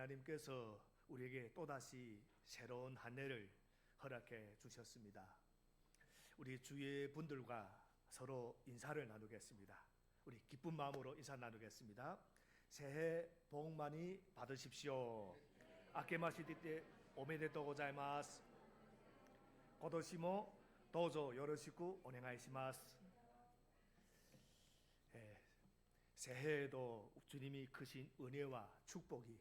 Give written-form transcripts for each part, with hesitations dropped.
하나님께서 우리에게 또다시 새로운 한 해를 허락해 주셨습니다. 우리 주위의 분들과 서로 인사를 나누겠습니다. 우리 기쁜 마음으로 인사 나누겠습니다. 새해 복 많이 받으십시오. 아케마시테 오메데토 고자이마스. 고도시모 도저 요로시쿠 오네가이시마스. 새해에도 주님이 크신 은혜와 축복이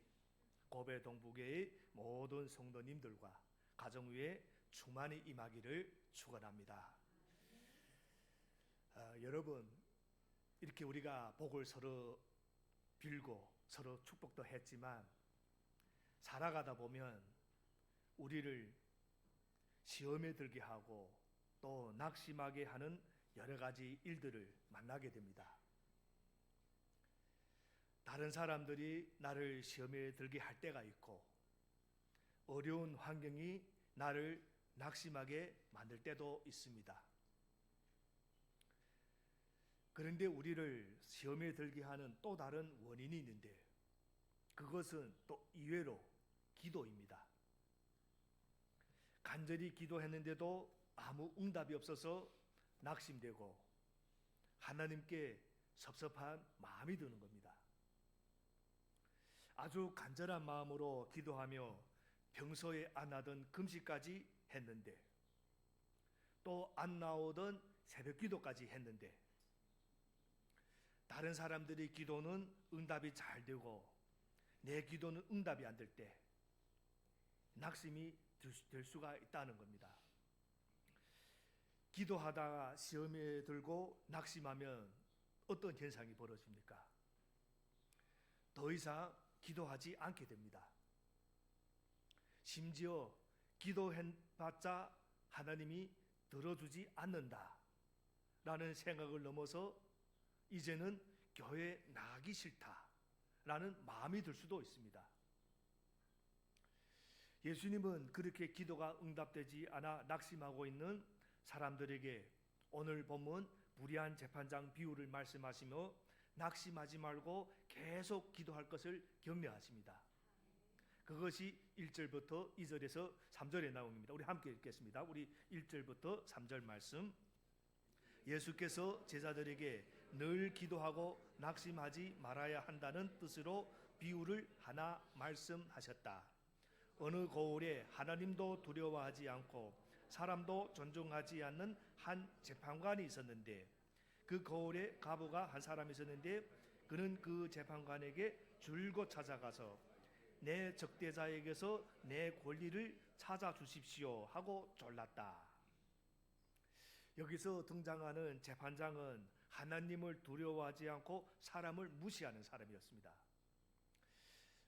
고베 동북교회의 모든 성도님들과 가정 위에 충만히 임하기를 축원합니다. 여러분, 이렇게 우리가 복을 서로 빌고 서로 축복도 했지만 살아가다 보면 우리를 시험에 들게 하고 또 낙심하게 하는 여러 가지 일들을 만나게 됩니다. 다른 사람들이 나를 시험에 들게 할 때가 있고 어려운 환경이 나를 낙심하게 만들 때도 있습니다. 그런데 우리를 시험에 들게 하는 또 다른 원인이 있는데 그것은 또 이외로 기도입니다. 간절히 기도했는데도 아무 응답이 없어서 낙심되고 하나님께 섭섭한 마음이 드는 겁니다. 아주 간절한 마음으로 기도하며 평소에 안 하던 금식까지 했는데 또 안 나오던 새벽 기도까지 했는데 다른 사람들의 기도는 응답이 잘 되고 내 기도는 응답이 안 될 때 낙심이 될 수가 있다는 겁니다. 기도하다가 시험에 들고 낙심하면 어떤 현상이 벌어집니까? 더 이상 기도하지 않게 됩니다. 심지어 기도해봤자 하나님이 들어주지 않는다 라는 생각을 넘어서 이제는 교회에 나가기 싫다 라는 마음이 들 수도 있습니다. 예수님은 그렇게 기도가 응답되지 않아 낙심하고 있는 사람들에게 오늘 본문 불의한 재판장 비유를 말씀하시며 낙심하지 말고 계속 기도할 것을 격려하십니다. 그것이 1절부터 2절에서 3절에 나옵니다. 우리 함께 읽겠습니다. 우리 1절부터 3절 말씀. 예수께서 제자들에게 늘 기도하고 낙심하지 말아야 한다는 뜻으로 비유를 하나 말씀하셨다. 어느 고을에 하나님도 두려워하지 않고 사람도 존중하지 않는 한 재판관이 있었는데 그 고을에 과부가 한 사람이 있었는데 그는 그 재판관에게 줄곧 찾아가서 내 적대자에게서 내 권리를 찾아주십시오 하고 졸랐다. 여기서 등장하는 재판장은 하나님을 두려워하지 않고 사람을 무시하는 사람이었습니다.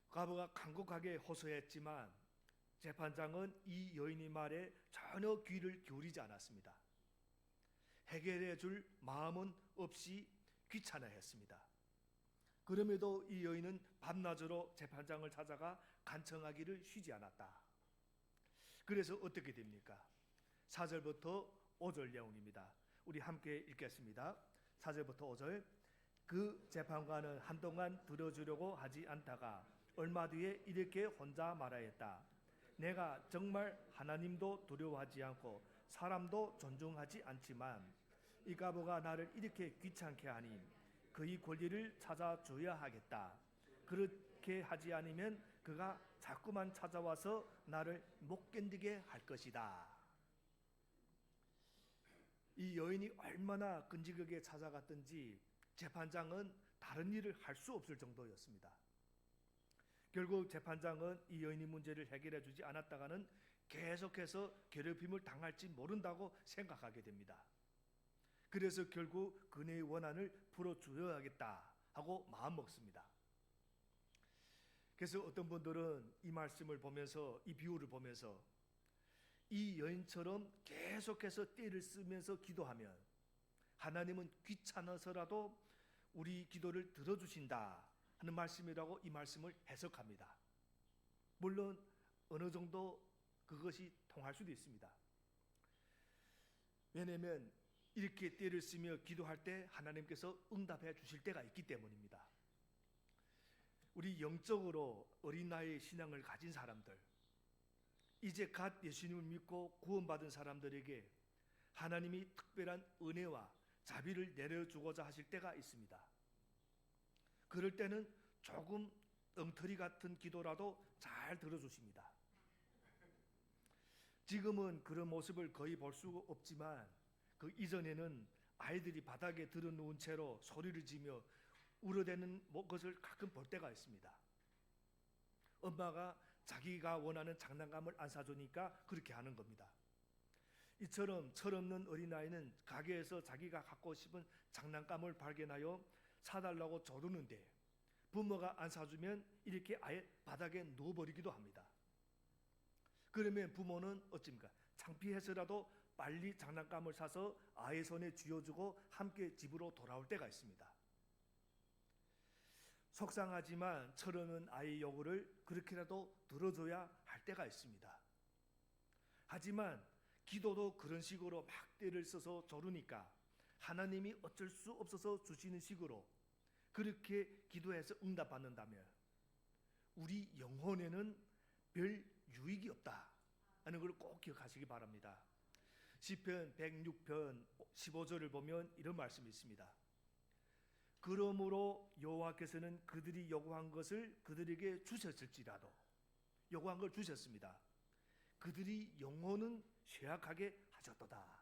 과부가 간곡하게 호소했지만 재판장은 이 여인의 말에 전혀 귀를 기울이지 않았습니다. 해결해 줄 마음은 없이 귀찮아했습니다. 그럼에도 이 여인은 밤낮으로 재판장을 찾아가 간청하기를 쉬지 않았다. 그래서 어떻게 됩니까? 4절부터 5절 내용입니다. 우리 함께 읽겠습니다. 4절부터 5절. 그 재판관은 한동안 들어주려고 하지 않다가 얼마 뒤에 이렇게 혼자 말하였다. 내가 정말 하나님도 두려워하지 않고 사람도 존중하지 않지만 이 과부가 나를 이렇게 귀찮게 하니 그의 권리를 찾아줘야 하겠다. 그렇게 하지 않으면 그가 자꾸만 찾아와서 나를 못 견디게 할 것이다. 이 여인이 얼마나 끈질기게 찾아갔든지 재판장은 다른 일을 할 수 없을 정도였습니다. 결국 재판장은 이 여인의 문제를 해결해 주지 않았다가는 계속해서 괴롭힘을 당할지 모른다고 생각하게 됩니다. 그래서 결국 그녀의 원한을 풀어주어야겠다 하고 마음먹습니다. 그래서 어떤 분들은 이 말씀을 보면서 이 비유를 보면서 이 여인처럼 계속해서 떼를 쓰면서 기도하면 하나님은 귀찮아서라도 우리 기도를 들어주신다 하는 말씀이라고 이 말씀을 해석합니다. 물론 어느 정도 그것이 통할 수도 있습니다. 왜냐하면 이렇게 떼를 쓰며 기도할 때 하나님께서 응답해 주실 때가 있기 때문입니다. 우리 영적으로 어린 나이의 신앙을 가진 사람들, 이제 갓 예수님을 믿고 구원받은 사람들에게 하나님이 특별한 은혜와 자비를 내려주고자 하실 때가 있습니다. 그럴 때는 조금 엉터리 같은 기도라도 잘 들어주십니다. 지금은 그런 모습을 거의 볼 수 없지만 그 이전에는 아이들이 바닥에 들어누운 채로 소리를 지며 울어대는 것을 가끔 볼 때가 있습니다. 엄마가 자기가 원하는 장난감을 안 사주니까 그렇게 하는 겁니다. 이처럼 철없는 어린아이는 가게에서 자기가 갖고 싶은 장난감을 발견하여 사달라고 조르는데 부모가 안 사주면 이렇게 아예 바닥에 누워버리기도 합니다. 그러면 부모는 어찌입니까? 창피해서라도 빨리 장난감을 사서 아이 손에 쥐어주고 함께 집으로 돌아올 때가 있습니다. 속상하지만 철없는 아이 요구를 그렇게라도 들어줘야 할 때가 있습니다. 하지만 기도도 그런 식으로 막 때를 써서 조르니까 하나님이 어쩔 수 없어서 주시는 식으로 그렇게 기도해서 응답받는다면 우리 영혼에는 별 유익이 없다 하는 걸 꼭 기억하시기 바랍니다. 시편 106편 15절을 보면 이런 말씀이 있습니다. 그러므로 여호와께서는 그들이 요구한 것을 그들에게 주셨을지라도, 요구한 걸 주셨습니다. 그들이 영혼은 쇠약하게 하셨도다.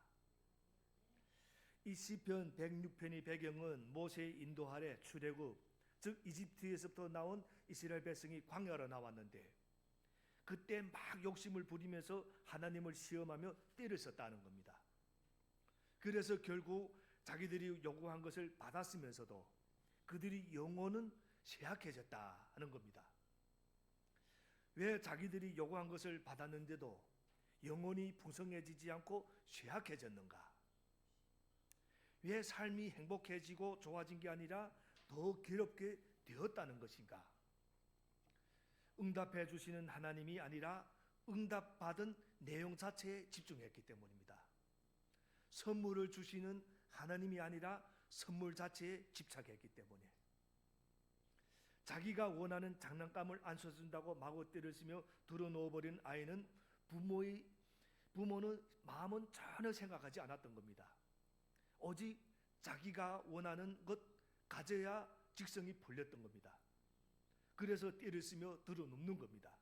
이 시편 106편의 배경은 모세의 인도 아래 출애굽, 즉 이집트에서부터 나온 이스라엘 백성이 광야로 나왔는데 그때 막 욕심을 부리면서 하나님을 시험하며 때를 썼다는 겁니다. 그래서 결국 자기들이 요구한 것을 받았으면서도 그들이 영혼은 쇠약해졌다 하는 겁니다. 왜 자기들이 요구한 것을 받았는데도 영혼이 풍성해지지 않고 쇠약해졌는가? 왜 삶이 행복해지고 좋아진 게 아니라 더 괴롭게 되었다는 것인가? 응답해 주시는 하나님이 아니라 응답받은 내용 자체에 집중했기 때문입니다. 선물을 주시는 하나님이 아니라 선물 자체에 집착했기 때문에 자기가 원하는 장난감을 안 써준다고 마구 때를 쓰며 들어놓아버린 아이는 부모는 마음은 전혀 생각하지 않았던 겁니다. 오직 자기가 원하는 것 가져야 직성이 풀렸던 겁니다. 그래서 때를 쓰며 들어눕는 겁니다.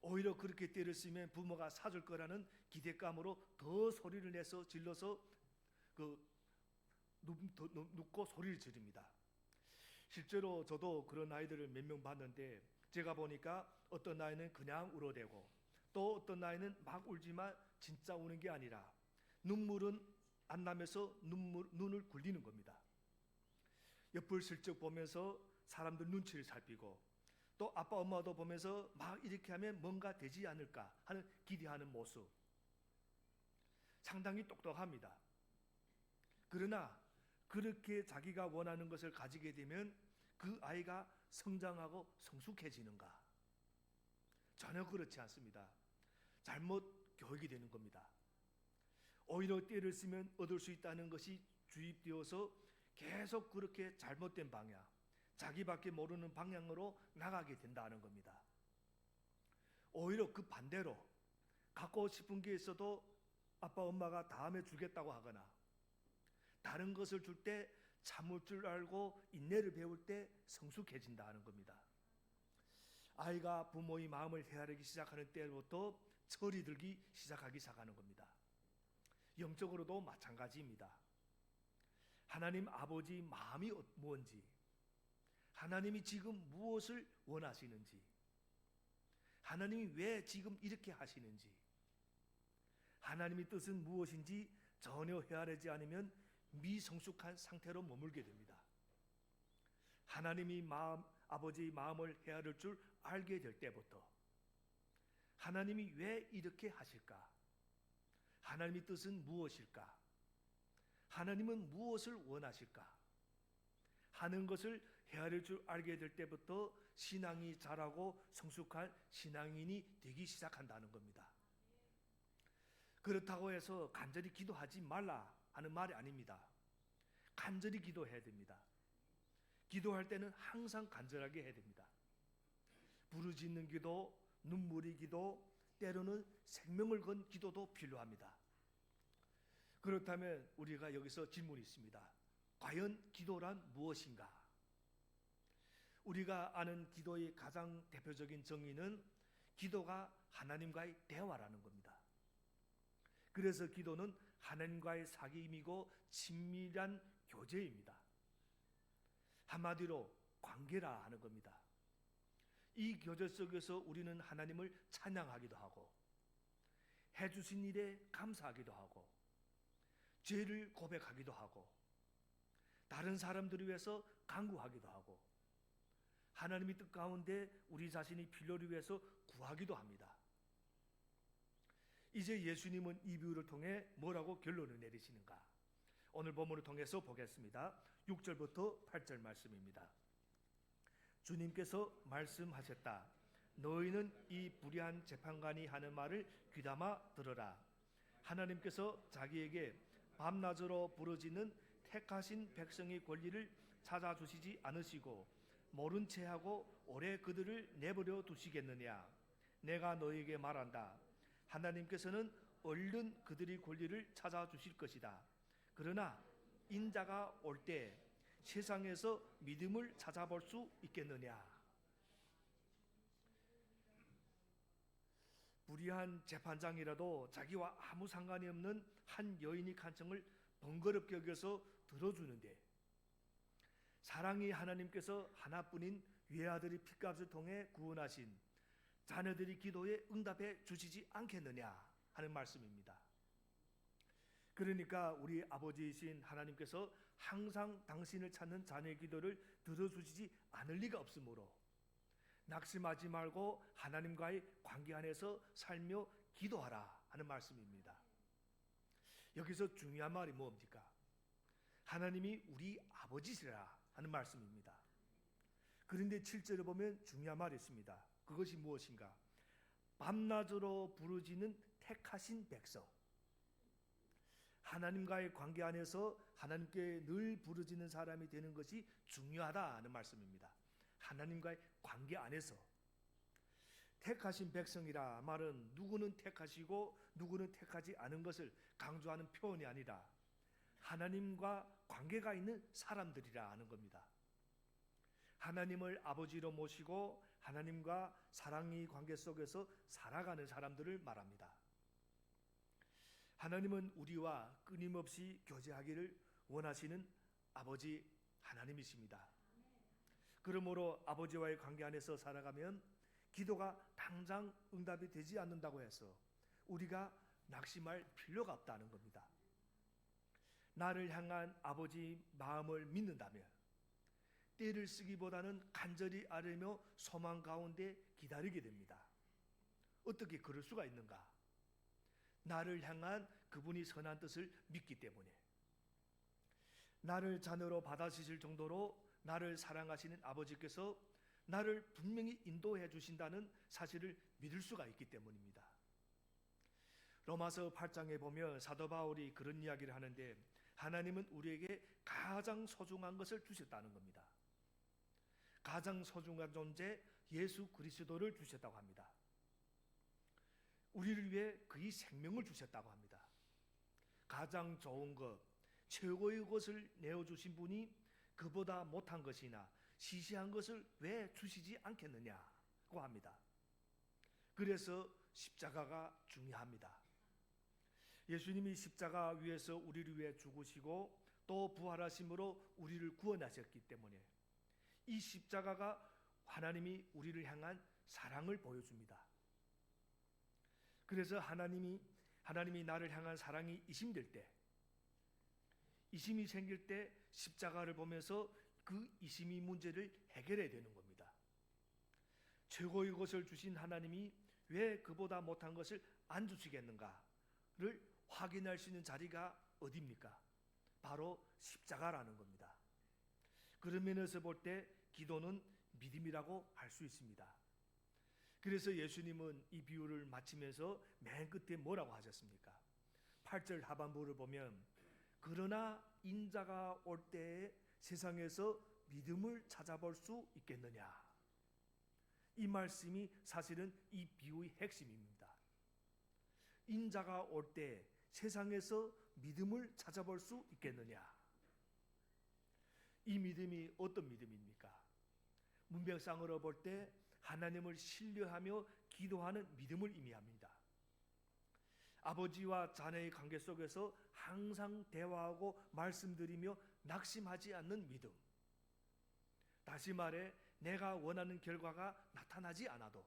오히려 그렇게 때를 쓰면 부모가 사줄 거라는 기대감으로 더 소리를 내서 질러서 눕고 소리를 지릅니다. 실제로 저도 그런 아이들을 몇 명 봤는데 제가 보니까 어떤 아이는 그냥 울어대고 또 어떤 아이는 막 울지만 진짜 우는 게 아니라 눈물은 안 나면서 눈을 굴리는 겁니다. 옆을 슬쩍 보면서 사람들 눈치를 살피고 또 아빠 엄마도 보면서 막 이렇게 하면 뭔가 되지 않을까 하는 기대하는 모습, 상당히 똑똑합니다. 그러나 그렇게 자기가 원하는 것을 가지게 되면 그 아이가 성장하고 성숙해지는가? 전혀 그렇지 않습니다. 잘못 교육이 되는 겁니다. 오히려 때를 쓰면 얻을 수 있다는 것이 주입되어서 계속 그렇게 잘못된 방향, 자기밖에 모르는 방향으로 나가게 된다는 겁니다. 오히려 그 반대로 갖고 싶은 게 있어도 아빠 엄마가 다음에 주겠다고 하거나 다른 것을 줄 때 참을 줄 알고 인내를 배울 때 성숙해진다는 겁니다. 아이가 부모의 마음을 헤아리기 시작하는 때부터 철이 들기 시작하는 겁니다. 영적으로도 마찬가지입니다. 하나님 아버지 마음이 뭔지, 하나님이 지금 무엇을 원하시는지, 하나님이 왜 지금 이렇게 하시는지, 하나님의 뜻은 무엇인지 전혀 헤아리지 않으면 미성숙한 상태로 머물게 됩니다. 하나님이 아버지의 마음을 헤아릴 줄 알게 될 때부터 하나님이 왜 이렇게 하실까? 하나님의 뜻은 무엇일까? 하나님은 무엇을 원하실까? 하는 것을 헤아릴 줄 알게 될 때부터 신앙이 자라고 성숙한 신앙인이 되기 시작한다는 겁니다. 그렇다고 해서 간절히 기도하지 말라 하는 말이 아닙니다. 간절히 기도해야 됩니다. 기도할 때는 항상 간절하게 해야 됩니다. 부르짖는 기도, 눈물의 기도, 때로는 생명을 건 기도도 필요합니다. 그렇다면 우리가 여기서 질문이 있습니다. 과연 기도란 무엇인가? 우리가 아는 기도의 가장 대표적인 정의는 기도가 하나님과의 대화라는 겁니다. 그래서 기도는 하나님과의 사귐이고 친밀한 교제입니다. 한마디로 관계라 하는 겁니다. 이 교제 속에서 우리는 하나님을 찬양하기도 하고 해주신 일에 감사하기도 하고 죄를 고백하기도 하고 다른 사람들을 위해서 간구하기도 하고 하나님의 뜻 가운데 우리 자신이 필요를 위해서 구하기도 합니다. 이제 예수님은 이 비유를 통해 뭐라고 결론을 내리시는가? 오늘 본문을 통해서 보겠습니다. 6절부터 8절 말씀입니다. 주님께서 말씀하셨다. 너희는 이 불의한 재판관이 하는 말을 귀담아 들어라. 하나님께서 자기에게 밤낮으로 부르짖는 택하신 백성의 권리를 찾아주시지 않으시고 모른 체하고 오래 그들을 내버려 두시겠느냐? 내가 너희에게 말한다. 하나님께서는 얼른 그들의 권리를 찾아주실 것이다. 그러나 인자가 올 때 세상에서 믿음을 찾아볼 수 있겠느냐? 불의한 재판장이라도 자기와 아무 상관이 없는 한 여인의 간청을 번거롭게 여겨서 들어주는데 사랑이 하나님께서 하나뿐인 외아들의 피값을 통해 구원하신 자녀들의 기도에 응답해 주시지 않겠느냐 하는 말씀입니다. 그러니까 우리 아버지이신 하나님께서 항상 당신을 찾는 자녀의 기도를 들어주시지 않을 리가 없으므로 낙심하지 말고 하나님과의 관계 안에서 살며 기도하라 하는 말씀입니다. 여기서 중요한 말이 뭡니까? 하나님이 우리 아버지시라 하는 말씀입니다. 그런데 7절에 보면 중요한 말이 있습니다. 그것이 무엇인가? 밤낮으로 부르짖는 택하신 백성. 하나님과의 관계 안에서 하나님께 늘 부르짖는 사람이 되는 것이 중요하다는 말씀입니다. 하나님과의 관계 안에서 택하신 백성이라 말은 누구는 택하시고 누구는 택하지 않은 것을 강조하는 표현이 아니라 하나님과 관계가 있는 사람들이라 하는 겁니다. 하나님을 아버지로 모시고 하나님과 사랑의 관계 속에서 살아가는 사람들을 말합니다. 하나님은 우리와 끊임없이 교제하기를 원하시는 아버지 하나님이십니다. 그러므로 아버지와의 관계 안에서 살아가면 기도가 당장 응답이 되지 않는다고 해서 우리가 낙심할 필요가 없다는 겁니다. 나를 향한 아버지 마음을 믿는다면 때를 쓰기보다는 간절히 아뢰며 소망 가운데 기다리게 됩니다. 어떻게 그럴 수가 있는가? 나를 향한 그분이 선한 뜻을 믿기 때문에 나를 자녀로 받아주실 정도로 나를 사랑하시는 아버지께서 나를 분명히 인도해 주신다는 사실을 믿을 수가 있기 때문입니다. 로마서 8장에 보면 사도 바울이 그런 이야기를 하는데 하나님은 우리에게 가장 소중한 것을 주셨다는 겁니다. 가장 소중한 존재 예수 그리스도를 주셨다고 합니다. 우리를 위해 그의 생명을 주셨다고 합니다. 가장 좋은 것, 최고의 것을 내어주신 분이 그보다 못한 것이나 시시한 것을 왜 주시지 않겠느냐고 합니다. 그래서 십자가가 중요합니다. 예수님이 십자가 위에서 우리를 위해 죽으시고 또 부활하심으로 우리를 구원하셨기 때문에 이 십자가가 하나님이 우리를 향한 사랑을 보여줍니다. 그래서 하나님이 나를 향한 사랑이 이심될 때, 이심이 생길 때 십자가를 보면서 그 이심의 문제를 해결해야 되는 겁니다. 최고의 것을 주신 하나님이 왜 그보다 못한 것을 안 주시겠는가를 확인할 수 있는 자리가 어디입니까? 바로 십자가라는 겁니다. 그런 면에서 볼 때 기도는 믿음이라고 할 수 있습니다. 그래서 예수님은 이 비유를 마치면서 맨 끝에 뭐라고 하셨습니까? 8절 하반부를 보면 그러나 인자가 올 때에 세상에서 믿음을 찾아볼 수 있겠느냐? 이 말씀이 사실은 이 비유의 핵심입니다. 인자가 올 때 세상에서 믿음을 찾아볼 수 있겠느냐? 이 믿음이 어떤 믿음입니까? 문맥상으로 볼 때 하나님을 신뢰하며 기도하는 믿음을 의미합니다. 아버지와 자녀의 관계 속에서 항상 대화하고 말씀드리며 낙심하지 않는 믿음. 다시 말해 내가 원하는 결과가 나타나지 않아도,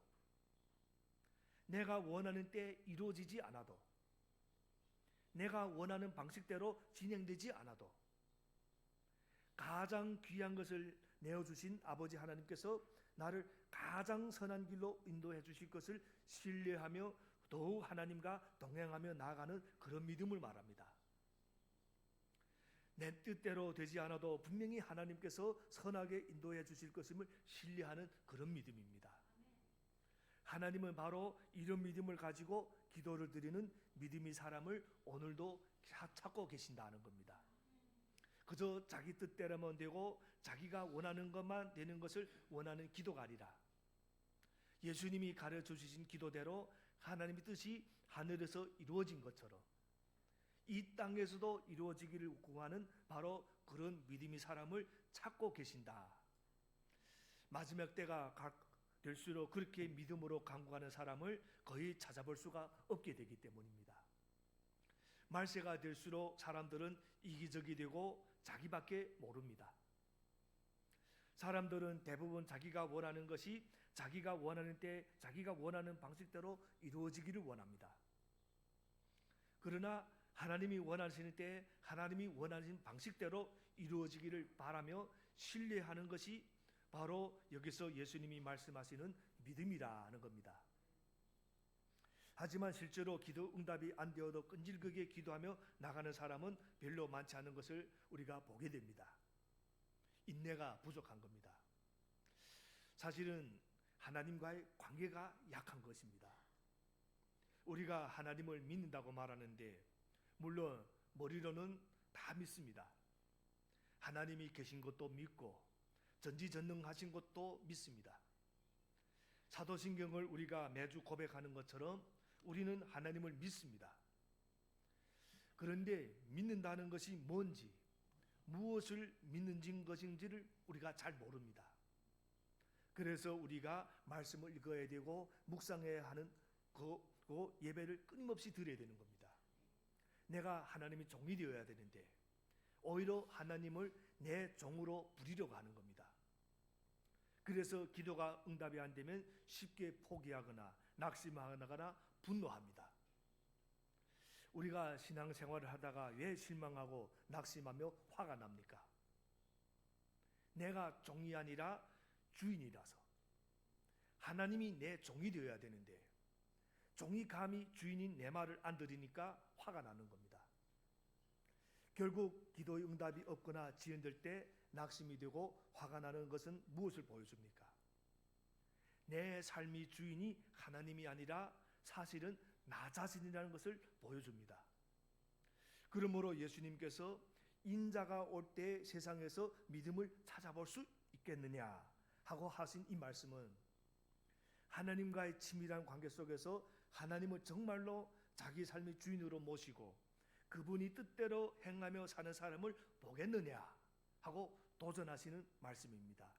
내가 원하는 때 이루어지지 않아도, 내가 원하는 방식대로 진행되지 않아도 가장 귀한 것을 내어주신 아버지 하나님께서 나를 가장 선한 길로 인도해 주실 것을 신뢰하며 더욱 하나님과 동행하며 나아가는 그런 믿음을 말합니다. 내 뜻대로 되지 않아도 분명히 하나님께서 선하게 인도해 주실 것임을 신뢰하는 그런 믿음입니다. 하나님은 바로 이런 믿음을 가지고 기도를 드리는 믿음의 사람을 오늘도 찾고 계신다는 겁니다. 그저 자기 뜻대로만 되고 자기가 원하는 것만 되는 것을 원하는 기도가 아니라 예수님이 가르쳐 주신 기도대로 하나님의 뜻이 하늘에서 이루어진 것처럼 이 땅에서도 이루어지기를 구하는 바로 그런 믿음의 사람을 찾고 계신다. 마지막 때가 될수록 그렇게 믿음으로 간구하는 사람을 거의 찾아볼 수가 없게 되기 때문입니다. 말세가 될수록 사람들은 이기적이 되고 자기밖에 모릅니다. 사람들은 대부분 자기가 원하는 것이 자기가 원하는 때 자기가 원하는 방식대로 이루어지기를 원합니다. 그러나 하나님이 원하시는 때 하나님이 원하신 방식대로 이루어지기를 바라며 신뢰하는 것이 바로 여기서 예수님이 말씀하시는 믿음이라는 겁니다. 하지만 실제로 기도 응답이 안 되어도 끈질기게 기도하며 나가는 사람은 별로 많지 않은 것을 우리가 보게 됩니다. 인내가 부족한 겁니다. 사실은 하나님과의 관계가 약한 것입니다. 우리가 하나님을 믿는다고 말하는데 물론 머리로는 다 믿습니다. 하나님이 계신 것도 믿고 전지전능하신 것도 믿습니다. 사도신경을 우리가 매주 고백하는 것처럼 우리는 하나님을 믿습니다. 그런데 믿는다는 것이 뭔지, 무엇을 믿는 것인지를 우리가 잘 모릅니다. 그래서 우리가 말씀을 읽어야 되고 묵상해야 하는 그 예배를 끊임없이 드려야 되는 겁니다. 내가 하나님의 종이 되어야 되는데 오히려 하나님을 내 종으로 부리려고 하는 겁니다. 그래서 기도가 응답이 안 되면 쉽게 포기하거나 낙심하거나 분노합니다. 우리가 신앙생활을 하다가 왜 실망하고 낙심하며 화가 납니까? 내가 종이 아니라 주인이라서. 하나님이 내 종이 되어야 되는데 종이 감히 주인인 내 말을 안 들으니까 화가 나는 겁니다. 결국 기도의 응답이 없거나 지연될 때 낙심이 되고 화가 나는 것은 무엇을 보여줍니까? 내 삶의 주인이 하나님이 아니라 사실은 나 자신이라는 것을 보여줍니다. 그러므로 예수님께서 인자가 올 때 세상에서 믿음을 찾아볼 수 있겠느냐 하고 하신 이 말씀은 하나님과의 친밀한 관계 속에서 하나님을 정말로 자기 삶의 주인으로 모시고 그분이 뜻대로 행하며 사는 사람을 보겠느냐 하고 도전하시는 말씀입니다.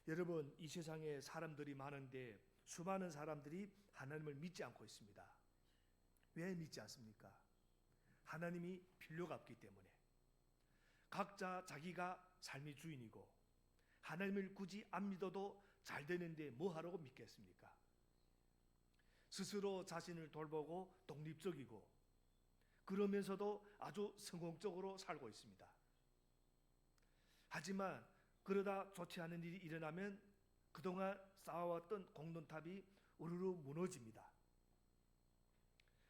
여러분, 이 세상에 사람들이 많은데 수많은 사람들이 하나님을 믿지 않고 있습니다. 왜 믿지 않습니까? 하나님이 필요가 없기 때문에. 각자 자기가 삶의 주인이고 하나님을 굳이 안 믿어도 잘 되는데 뭐 하라고 믿겠습니까? 스스로 자신을 돌보고 독립적이고 그러면서도 아주 성공적으로 살고 있습니다. 하지만 그러다 좋지 않은 일이 일어나면 그동안 쌓아왔던 공동탑이 우르르 무너집니다.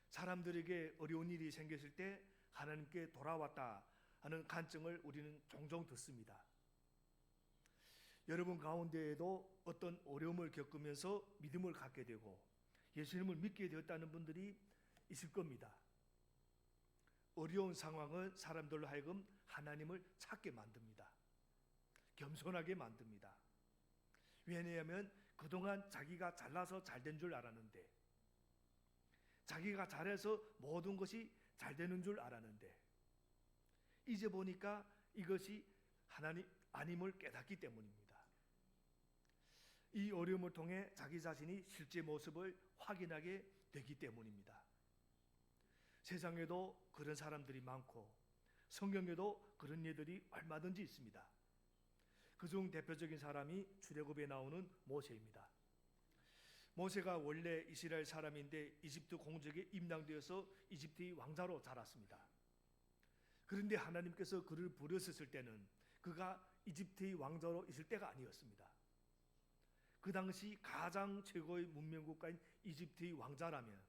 사람들에게 어려운 일이 생겼을 때 하나님께 돌아왔다 하는 간증을 우리는 종종 듣습니다. 여러분 가운데에도 어떤 어려움을 겪으면서 믿음을 갖게 되고 예수님을 믿게 되었다는 분들이 있을 겁니다. 어려운 상황은 사람들로 하여금 하나님을 찾게 만듭니다. 겸손하게 만듭니다. 왜냐하면 그동안 자기가 잘나서 잘된 줄 알았는데, 자기가 잘해서 모든 것이 잘 되는 줄 알았는데, 이제 보니까 이것이 하나님 아님을 깨닫기 때문입니다. 이 어려움을 통해 자기 자신이 실제 모습을 확인하게 되기 때문입니다. 세상에도 그런 사람들이 많고 성경에도 그런 예들이 얼마든지 있습니다. 그중 대표적인 사람이 출애굽에 나오는 모세입니다. 모세가 원래 이스라엘 사람인데 이집트 공적에 임당되어서 이집트의 왕자로 자랐습니다. 그런데 하나님께서 그를 부르셨을 때는 그가 이집트의 왕자로 있을 때가 아니었습니다. 그 당시 가장 최고의 문명국가인 이집트의 왕자라면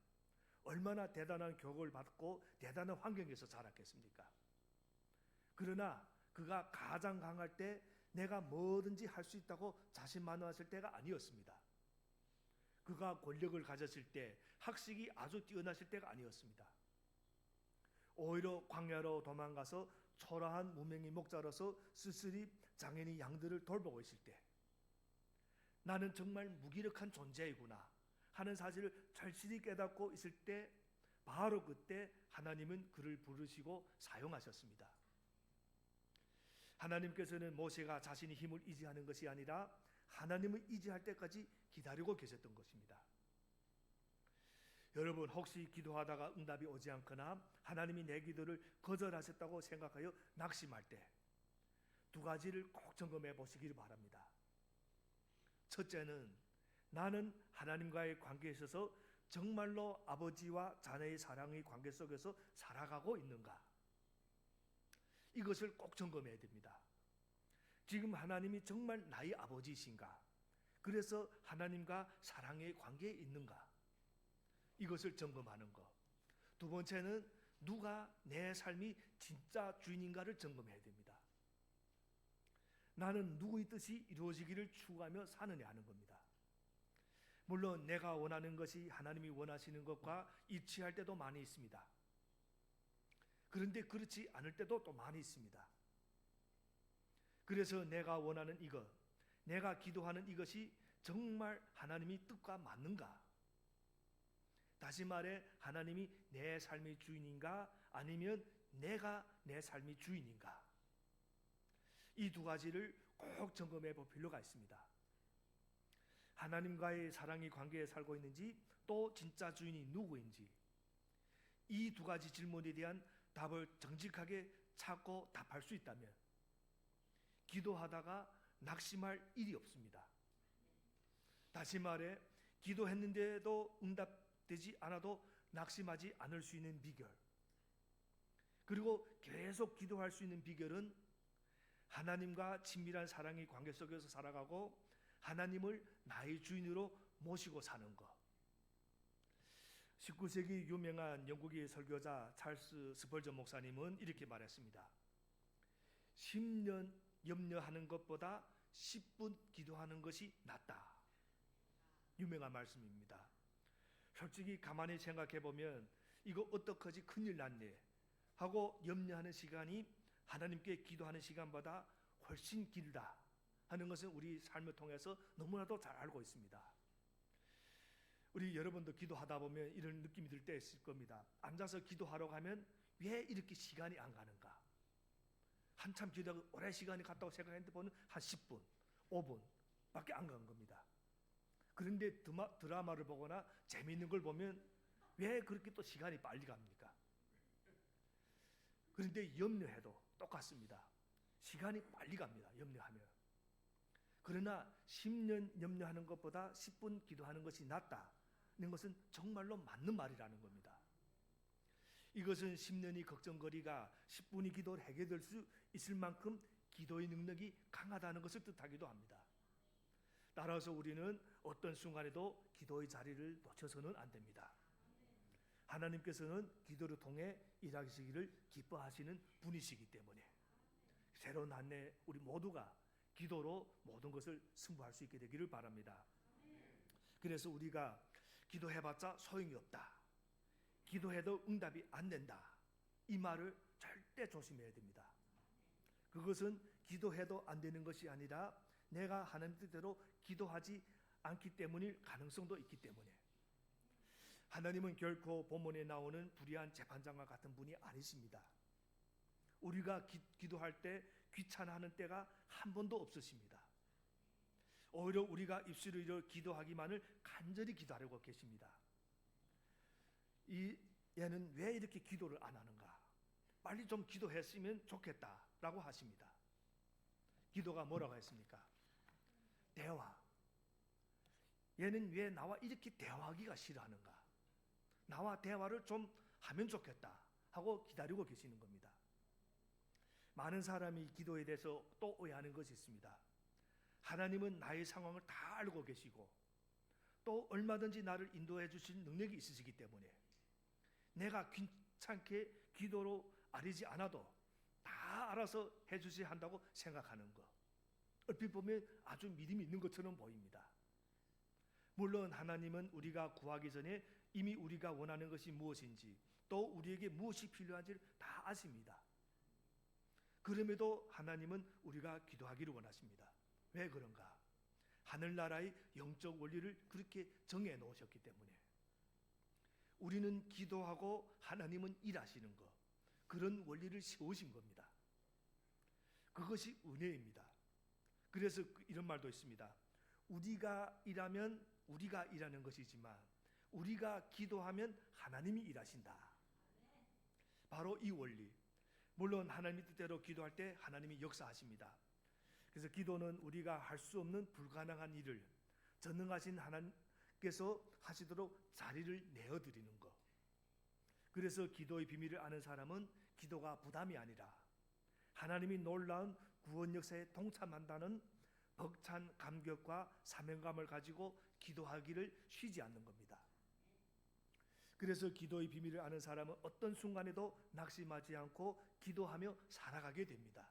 얼마나 대단한 교육을 받고 대단한 환경에서 자랐겠습니까? 그러나 그가 가장 강할 때 내가 뭐든지 할 수 있다고 자신만만했을 때가 아니었습니다. 그가 권력을 가졌을 때, 학식이 아주 뛰어나실 때가 아니었습니다. 오히려 광야로 도망가서 초라한 무명의 목자로서 쓸쓸히 장애인의 양들을 돌보고 있을 때, 나는 정말 무기력한 존재이구나 하는 사실을 절실히 깨닫고 있을 때, 바로 그때 하나님은 그를 부르시고 사용하셨습니다. 하나님께서는 모세가 자신의 힘을 의지하는 것이 아니라 하나님을 의지할 때까지 기다리고 계셨던 것입니다. 여러분, 혹시 기도하다가 응답이 오지 않거나 하나님이 내 기도를 거절하셨다고 생각하여 낙심할 때 두 가지를 꼭 점검해 보시기를 바랍니다. 첫째는, 나는 하나님과의 관계에 있어서 정말로 아버지와 자녀의 사랑의 관계 속에서 살아가고 있는가? 이것을 꼭 점검해야 됩니다. 지금 하나님이 정말 나의 아버지이신가? 그래서 하나님과 사랑의 관계에 있는가? 이것을 점검하는 것. 두 번째는, 누가 내 삶이 진짜 주인인가를 점검해야 됩니다. 나는 누구의 뜻이 이루어지기를 추구하며 사느냐 하는 겁니다. 물론 내가 원하는 것이 하나님이 원하시는 것과 일치할 때도 많이 있습니다. 그런데 그렇지 않을 때도 또 많이 있습니다. 그래서 내가 원하는 이것, 내가 기도하는 이것이 정말 하나님의 뜻과 맞는가? 다시 말해, 하나님이 내 삶의 주인인가 아니면 내가 내 삶의 주인인가? 이 두 가지를 꼭 점검해 볼 필요가 있습니다. 하나님과의 사랑의 관계에 살고 있는지, 또 진짜 주인이 누구인지, 이 두 가지 질문에 대한 답을 정직하게 찾고 답할 수 있다면 기도하다가 낙심할 일이 없습니다. 다시 말해, 기도했는데도 응답되지 않아도 낙심하지 않을 수 있는 비결, 그리고 계속 기도할 수 있는 비결은 하나님과 친밀한 사랑의 관계 속에서 살아가고 하나님을 나의 주인으로 모시고 사는 것. 19세기 유명한 영국의 설교자 찰스 스펄전 목사님은 이렇게 말했습니다. 10년 염려하는 것보다 10분 기도하는 것이 낫다. 유명한 말씀입니다. 솔직히 가만히 생각해 보면 이거 어떡하지, 큰일 났네 하고 염려하는 시간이 하나님께 기도하는 시간보다 훨씬 길다 하는 것은 우리 삶을 통해서 너무나도 잘 알고 있습니다. 우리 여러분도 기도하다 보면 이런 느낌이 들 때 있을 겁니다. 앉아서 기도하러 가면 왜 이렇게 시간이 안 가는가? 한참 기도하고 오래 시간이 갔다고 생각했는데 보면 한 10분, 5분 밖에 안 간 겁니다. 그런데 드라마를 보거나 재미있는 걸 보면 왜 그렇게 또 시간이 빨리 갑니까? 그런데 염려해도 똑같습니다. 시간이 빨리 갑니다. 염려하면. 그러나 10년 염려하는 것보다 10분 기도하는 것이 낫다는 것은 정말로 맞는 말이라는 겁니다. 이것은 10년의 걱정거리가 10분의 기도를 해결될 수 있을 만큼 기도의 능력이 강하다는 것을 뜻하기도 합니다. 따라서 우리는 어떤 순간에도 기도의 자리를 놓쳐서는 안 됩니다. 하나님께서는 기도를 통해 일하시기를 기뻐하시는 분이시기 때문에 새로운 한 해 우리 모두가 기도로 모든 것을 승부할 수 있게 되기를 바랍니다. 그래서 우리가 기도해봤자 소용이 없다, 기도해도 응답이 안 된다, 이 말을 절대 조심해야 됩니다. 그것은 기도해도 안 되는 것이 아니라 내가 하나님 뜻대로 기도하지 않기 때문일 가능성도 있기 때문에 하나님은 결코 본문에 나오는 불의한 재판장과 같은 분이 아니십니다. 우리가 기도할 때 귀찮아하는 때가 한 번도 없으십니다. 오히려 우리가 입술을 열어 기도하기만을 간절히 기도하려고 계십니다. 얘는 왜 이렇게 기도를 안 하는가? 빨리 좀 기도했으면 좋겠다라고 하십니다. 기도가 뭐라고 했습니까? 대화. 얘는 왜 나와 이렇게 대화하기가 싫어하는가? 나와 대화를 좀 하면 좋겠다 하고 기다리고 계시는 겁니다. 많은 사람이 기도에 대해서 또 오해하는 것이 있습니다. 하나님은 나의 상황을 다 알고 계시고 또 얼마든지 나를 인도해 주실 능력이 있으시기 때문에 내가 귀찮게 기도로 아리지 않아도 다 알아서 해주셔야 한다고 생각하는 것, 얼핏 보면 아주 믿음이 있는 것처럼 보입니다. 물론 하나님은 우리가 구하기 전에 이미 우리가 원하는 것이 무엇인지 또 우리에게 무엇이 필요한지를 다 아십니다. 그럼에도 하나님은 우리가 기도하기를 원하십니다. 왜 그런가? 하늘나라의 영적 원리를 그렇게 정해 놓으셨기 때문에 우리는 기도하고 하나님은 일하시는 것, 그런 원리를 세우신 겁니다. 그것이 은혜입니다. 그래서 이런 말도 있습니다. 우리가 일하면 우리가 일하는 것이지만 우리가 기도하면 하나님이 일하신다. 바로 이 원리. 물론 하나님의 뜻대로 기도할 때 하나님이 역사하십니다. 그래서 기도는 우리가 할 수 없는 불가능한 일을 전능하신 하나님께서 하시도록 자리를 내어드리는 것. 그래서 기도의 비밀을 아는 사람은 기도가 부담이 아니라 하나님이 놀라운 구원 역사에 동참한다는 벅찬 감격과 사명감을 가지고 기도하기를 쉬지 않는 겁니다. 그래서 기도의 비밀을 아는 사람은 어떤 순간에도 낙심하지 않고 기도하며 살아가게 됩니다.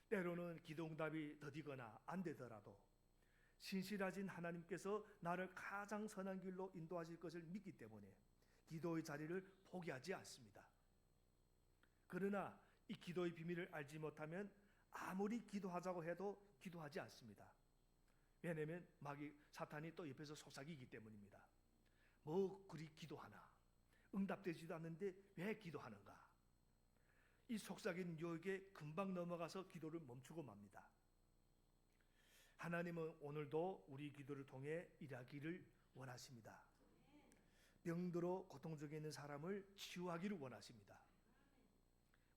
때로는 기도응답이 더디거나 안 되더라도 신실하신 하나님께서 나를 가장 선한 길로 인도하실 것을 믿기 때문에 기도의 자리를 포기하지 않습니다. 그러나 이 기도의 비밀을 알지 못하면 아무리 기도하자고 해도 기도하지 않습니다. 왜냐하면 사탄이 또 옆에서 속삭이기 때문입니다. 뭐 그리 기도하나? 응답되지도 않는데 왜 기도하는가? 이 속삭이는 유혹에 금방 넘어가서 기도를 멈추고 맙니다. 하나님은 오늘도 우리 기도를 통해 일하기를 원하십니다. 병들어 고통 중에 있는 사람을 치유하기를 원하십니다.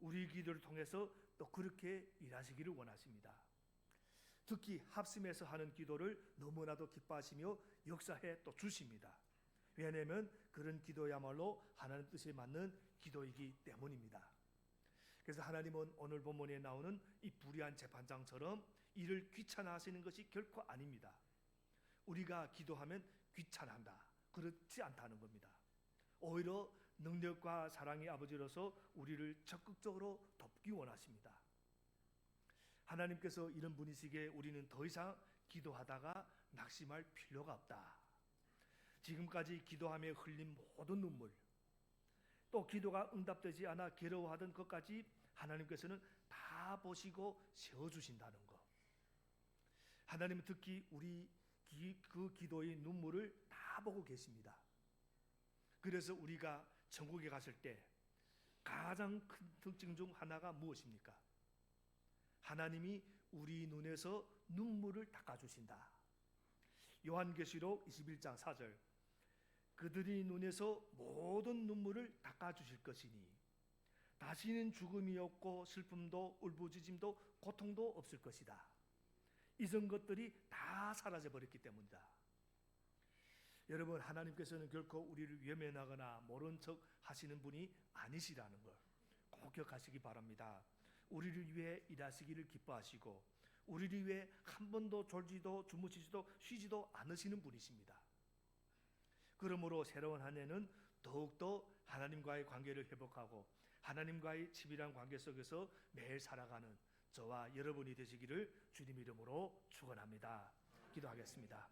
우리 기도를 통해서 또 그렇게 일하시기를 원하십니다. 특히 합심해서 하는 기도를 너무나도 기뻐하시며 역사해 또 주십니다. 왜냐하면 그런 기도야말로 하나님 뜻에 맞는 기도이기 때문입니다. 그래서 하나님은 오늘 본문에 나오는 이 불의한 재판장처럼 일을 귀찮아하시는 것이 결코 아닙니다. 우리가 기도하면 귀찮아한다, 그렇지 않다는 겁니다. 오히려 능력과 사랑의 아버지로서 우리를 적극적으로 돕기 원하십니다. 하나님께서 이런 분이시기에 우리는 더 이상 기도하다가 낙심할 필요가 없다. 지금까지 기도하며 흘린 모든 눈물, 또 기도가 응답되지 않아 괴로워하던 것까지 하나님께서는 다 보시고 세워주신다는 것. 하나님은 특히 우리 그 기도의 눈물을 다 보고 계십니다. 그래서 우리가 천국에 갔을 때 가장 큰 특징 중 하나가 무엇입니까? 하나님이 우리 눈에서 눈물을 닦아주신다. 요한계시록 21장 4절, 그들이 눈에서 모든 눈물을 닦아주실 것이니 다시는 죽음이 없고 슬픔도 울부짖음도 고통도 없을 것이다. 이런 것들이 다 사라져버렸기 때문이다. 여러분, 하나님께서는 결코 우리를 외면하거나 모른 척 하시는 분이 아니시라는 걸 꼭 기억하시기 바랍니다. 우리를 위해 일하시기를 기뻐하시고 우리를 위해 한 번도 졸지도 주무시지도 쉬지도 않으시는 분이십니다. 그러므로 새로운 한 해는 더욱더 하나님과의 관계를 회복하고 하나님과의 치밀한 관계 속에서 매일 살아가는 저와 여러분이 되시기를 주님 이름으로 축원합니다. 기도하겠습니다.